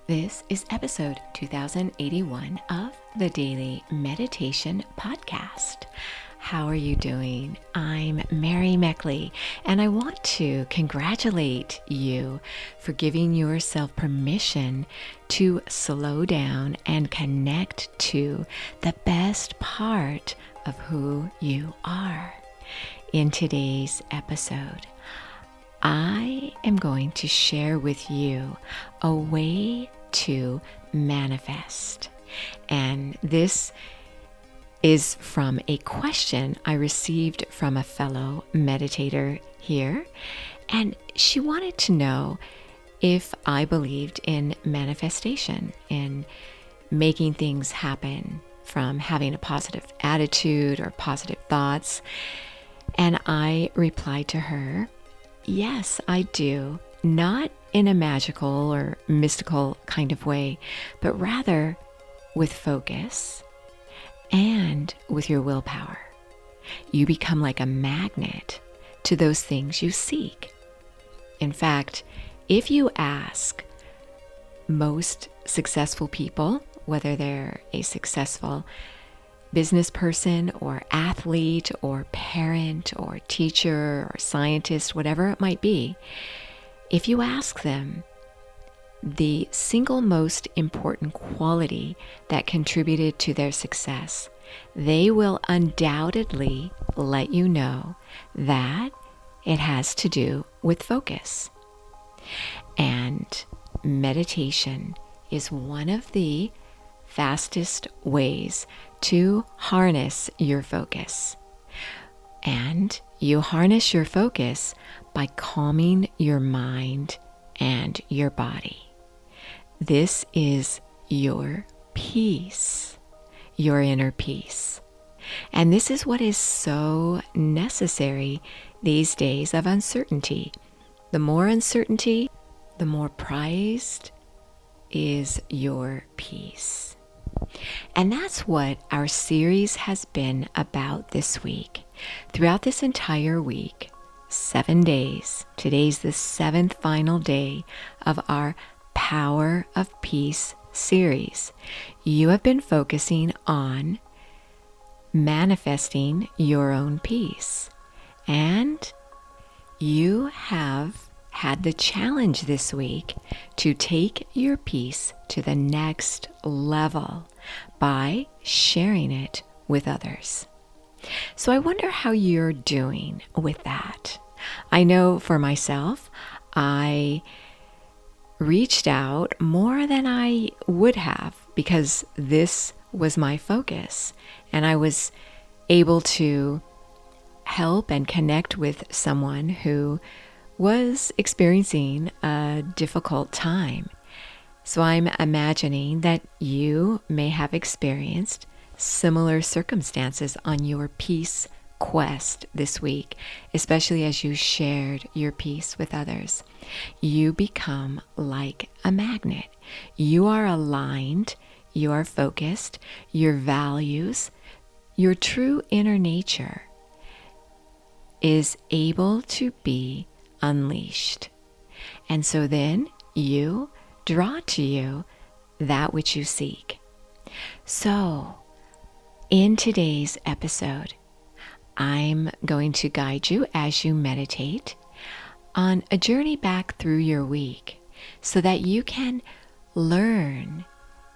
This is episode 2081 of the Daily Meditation Podcast. How are you doing? I'm Mary Meckley, and I want to congratulate you for giving yourself permission to slow down and connect to the best part of who you are. In today's episode, I am going to share with you a way to manifest. And this is from a question I received from a fellow meditator here. And she wanted to know if I believed in manifestation, in making things happen from having a positive attitude or positive thoughts. And I replied to her, yes, I do. Not in a magical or mystical kind of way, but rather with focus and with your willpower. You become like a magnet to those things you seek. In fact, if you ask most successful people, whether they're a successful business person or athlete or parent or teacher or scientist, whatever it might be, if you ask them the single most important quality that contributed to their success, they will undoubtedly let you know that it has to do with focus. And meditation is one of the fastest ways to harness your focus. And you harness your focus by calming your mind and your body. This is your peace, your inner peace. And this is what is so necessary these days of uncertainty. The more uncertainty, the more prized is your peace. And that's what our series has been about this week. Throughout this entire week, 7 days, today's the 7th final day of our Power of Peace series. You have been focusing on manifesting your own peace. And you have had the challenge this week to take your peace to the next level by sharing it with others. So I wonder how you're doing with that. I know for myself, I reached out more than I would have because this was my focus, and I was able to help and connect with someone who was experiencing a difficult time. So I'm imagining that you may have experienced similar circumstances on your peace quest this week, especially as you shared your peace with others. You become like a magnet. You are aligned, you are focused, your values, your true inner nature is able to be unleashed. And so then you draw to you that which you seek. So, in today's episode, I'm going to guide you as you meditate on a journey back through your week so that you can learn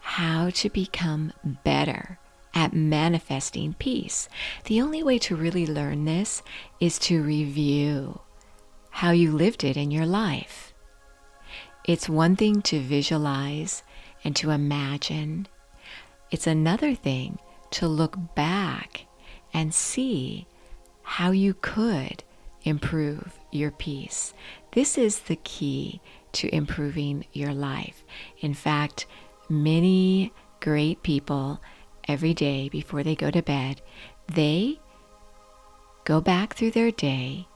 how to become better at manifesting peace. The only way to really learn this is to review how you lived it in your life. It's one thing to visualize and to imagine. It's another thing to look back and see how you could improve your peace. This is the key to improving your life. In fact, many great people every day before they go to bed, they go back through their day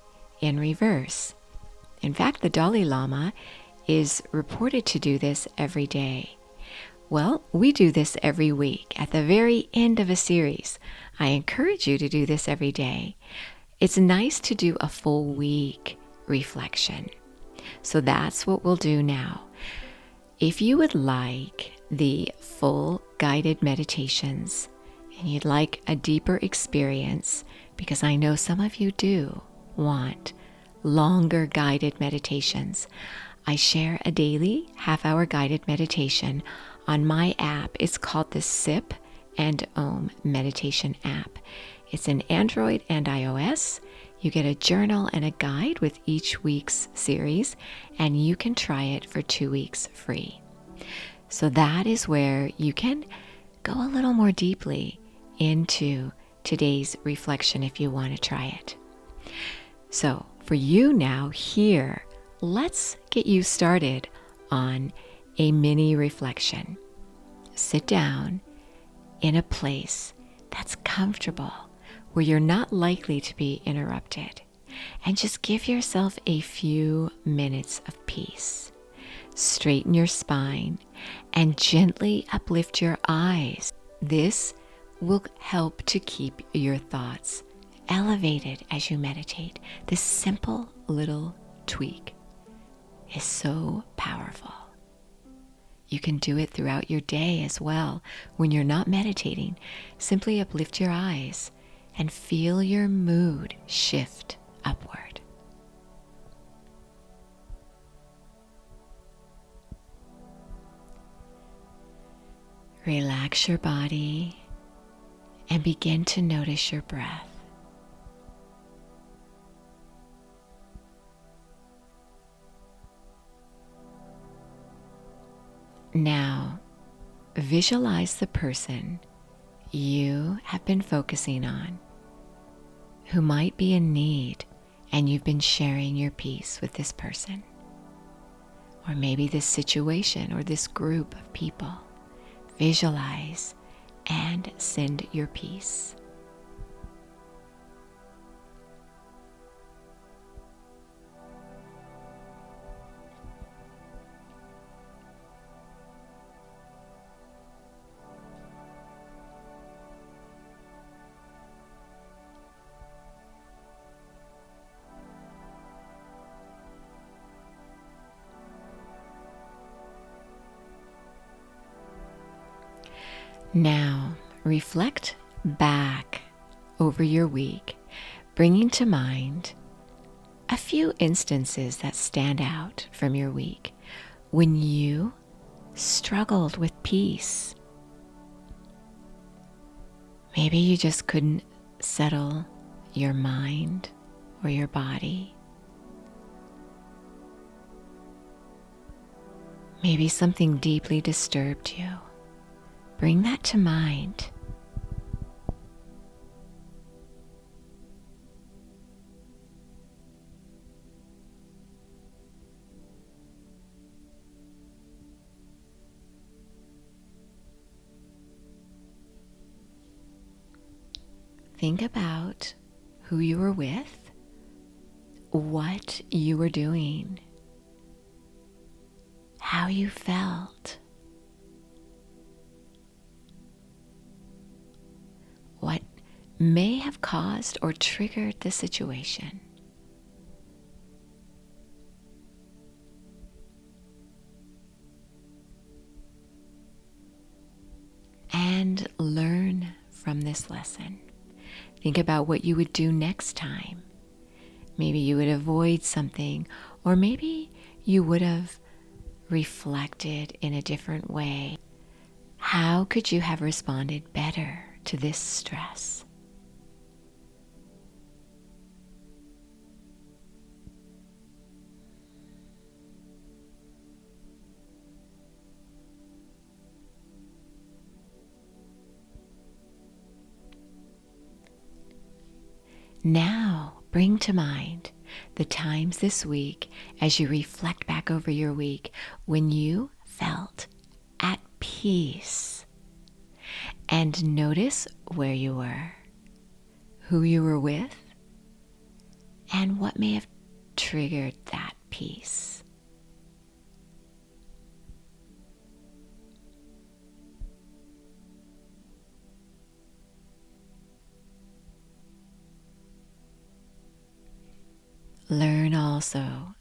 in reverse. In fact, the Dalai Lama is reported to do this every day. Well, we do this every week at the very end of a series. I encourage you to do this every day. It's nice to do a full week reflection. So that's what we'll do now. If you would like the full guided meditations and you'd like a deeper experience, because I know some of you do want longer guided meditations, I share a daily half-hour guided meditation on my app. It's called the Sip and Om meditation app. It's an Android and iOS. You get a journal and a guide with each week's series, and you can try it for 2 weeks free. So that is where you can go a little more deeply into today's reflection if you want to try it. So for you now here, let's get you started on a mini reflection. Sit down in a place that's comfortable, where you're not likely to be interrupted, and just give yourself a few minutes of peace. Straighten your spine and gently uplift your eyes. This will help to keep your thoughts elevated as you meditate. This simple little tweak is so powerful. You can do it throughout your day as well. When you're not meditating, simply uplift your eyes and feel your mood shift upward. Relax your body and begin to notice your breath. Now, visualize the person you have been focusing on who might be in need, and you've been sharing your peace with this person. Or maybe this situation or this group of people. Visualize and send your peace. Now, reflect back over your week, bringing to mind a few instances that stand out from your week when you struggled with peace. Maybe you just couldn't settle your mind or your body. Maybe something deeply disturbed you. Bring that to mind. Think about who you were with, what you were doing, how you felt. What may have caused or triggered the situation. And learn from this lesson. Think about what you would do next time. Maybe you would avoid something, or maybe you would have reflected in a different way. How could you have responded better to this stress? Now, bring to mind the times this week, as you reflect back over your week, when you felt at peace. And notice where you were, who you were with, and what may have triggered that peace. Learn also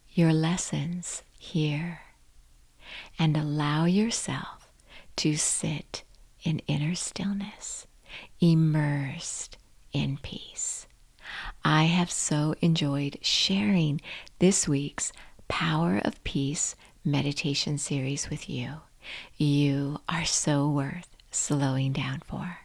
your lessons here and allow yourself to sit in inner stillness, immersed in peace. I have so enjoyed sharing this week's Power of Peace meditation series with you. You are so worth slowing down for.